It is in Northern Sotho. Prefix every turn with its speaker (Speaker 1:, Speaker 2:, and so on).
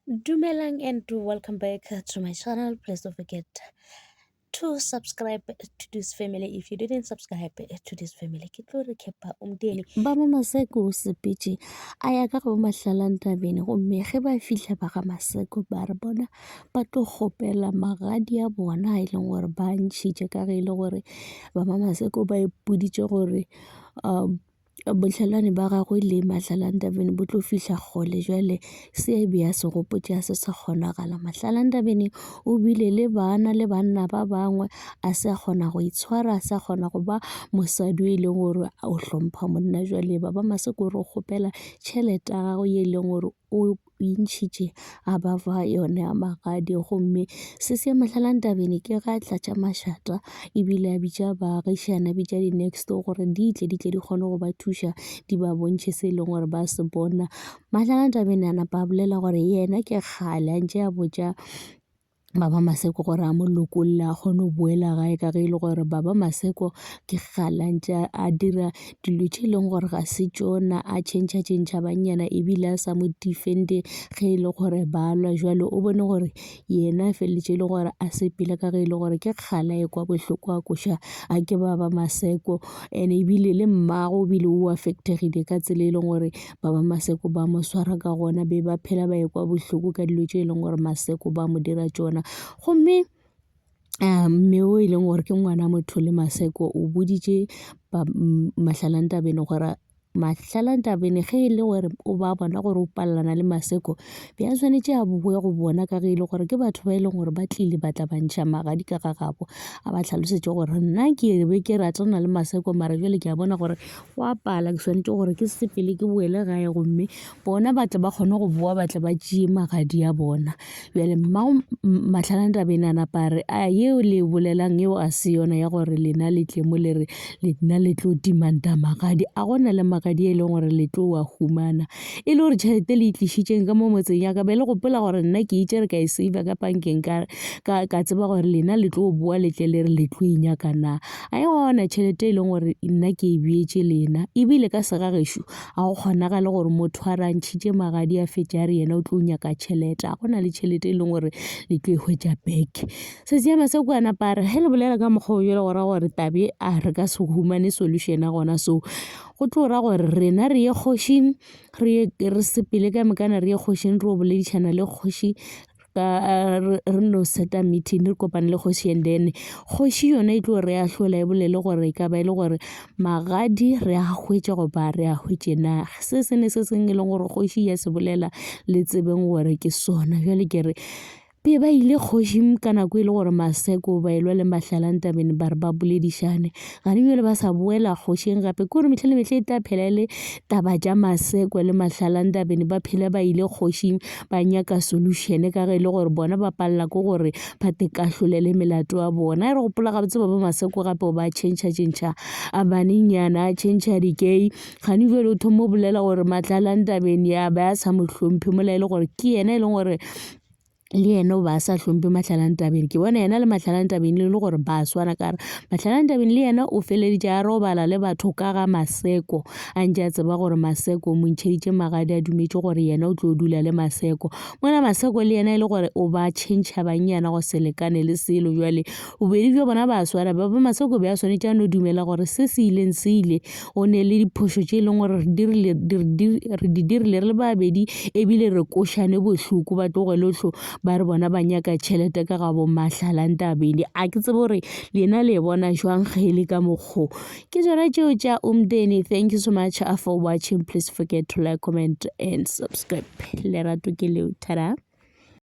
Speaker 1: Dumelang and welcome back to my channel. Please don't forget to subscribe to this family. If you didn't subscribe to this family, ke tlo re kepa umdeni ba mo Maseko o sepetse a ya ka go Mahlalantabeng gomme ge ba fihla ba ga Maseko ba re bona ba tlo gopela magadi a bona a leng gore ba ntšhitše ka ge e le gore ba Maseko ba ipoditše gore botlhelwane ba gagwe le Mahlalantabeng bo tlo fihla kgole jwale se e be ya se gopotše a se sa kgonagala. Mahlalantabeng o bile le bana le banna ba bangwe a se a kgona go itshwara, a se a kgona go ba mosadi e leng gore o hlompha monna. Jwale ba Maseko re kgopela tšhelete ya gagwe e leng gore o ntšhitše a ba fa yone ya magadi gomme se se Mahlalantabeng ke ga tlatša mašata ebile a bitša baagišane, a bitša di-next gore di tle di kgone go ba thuša di ba bontšhe se e leng gore ba se bona. Mahlalantabeng a napa a bolela gore yena ke kgale a ntše a botša ba Maseko gore a mo lokolle a kgone go boela gae ka ge e le gore ba Maseko ke kgale a ntše a dira dilo tše e leng gore ga se tšona, a tšhentšha bannyana ebile a sa mo defende ge e le gore ba lwa. Jwale o bone gore yena a feleletše e le gore a sepele ka ge e le gore ke kgale a ekwa bohloko a koša a ke ba Maseko and ebile le mmago o bile o affectegile ka tsela e leng gore ba Maseko ba mo swara ka gona, be ba phela ba ekwa bohloko ka dilo tše e leng gore Maseko ba mo dira tšona. Gomme mme o e leng gore ke ngwana motho le Maseko o boditše Mahlalantabeng gore Mahlalantabeng ge e le gore o ba bona gore o palelana le Maseko be a tshwanetše a boe go bona ka ge e le gore ke batho ba e leng gore ba tlile ba tla bantšha magadi ka ga gabo. A ba tlhalosetše gore nna ke be ke ratana le Maseko mara jwale ke a bona gore go a pala, ke tshwanetše gore ke sepele ke boele gae gomme bona ba tle ba kgone go boa ba tle ba tšee magadi a bona. Bjale Mahlalantabeng a napa re a yeo le bolelang yeo a se yona ya gore lena le tle mo le re lena le tlo dimanta magadi a gona le magadi e leng gore le tlo wa humana e le gore tšhelete le itlišitšeng ka mo motseng ya ka be le gopola gore nna ke itše re ka e save ka bankeng ka tseba gore lena le tlo boa le tle le re le tlo inyaka na. A e gona tšhelete e leng gore nna ke e beetše lena ebile ka segagešo a go kgonagale gore motho a rantšhitše magadi a fetše a re yena o tlo nyaka tšhelete, a gona le tšhelete e leng gore le tlo e hwetša back. Se se Maseko a napa a re ge le bolela ka mokgwa o jela gore tabe a re ka se humane solution a gona, so go tlo ra gore rena re ye kgošing re sepele ka mekana re ye kgošing re o boledišana le kgoši re no seta meeting re kopane le kgoši and then kgoši yona e tlo re a hlola e bolele gore e ka ba e le gore magadi re a hwetša goba re a hwetše na. Se ne se seng e leng gore kgoši ya se bolela le tsebeng gore ke sona. Jwale ke re be ba ile kgoši ka nako e le gore Maseko ba elwa le Mahlalantabeng ba re ba boledišane gane bjale ba sa boela kgošing gape ke gore metlha le metlha e tla phela le taba tša Maseko le Mahlalantabeng ba phela ba ile kgošing ba nyaka solution ka ge e le gore bona ba palela ke gore ba tekahlolele melato a bona. E re gopola gabotse ba Maseko gape ba tšhentšha a banenyana a tšhentšha di-gay gane bjale o thomo bolela gore Mahlalantabeng ya ba sa mo hlomphe mola e le gore ke yena e leng gore le yena o ba sa hlompe Mahlalantabeng. Ke bona yena le Mahlalantabeng le gore ba swana ka re Mahlalantabeng le yena o feleditše a robala le batho ka ga Maseko a ntše a tseba gore Maseko mo ntšheditše magadi a dumetše gore yena o tlo dula le Maseko. Mona Maseko le yena e le gore o ba tšhentšha bannyana go se lekane le selo. Jwale bobedi bja bona ba swana, ba Maseko be a swanetše a no dumela gore se se ileng se ile o ne le diphošo tše e leng gore re di dirile re le babedi ebile re košane bohloko ba tlogelotlho ba re bona ba nyaka tšhelete ka ga bo Mahlalantabeng. A ke tsebe gore lena le bona jwang ge e le ka mokgo ke tsona tšeo tša umdeni. Thank you so much for watching. Please forget to like, comment and subscribe. Lerato ke leo, tada.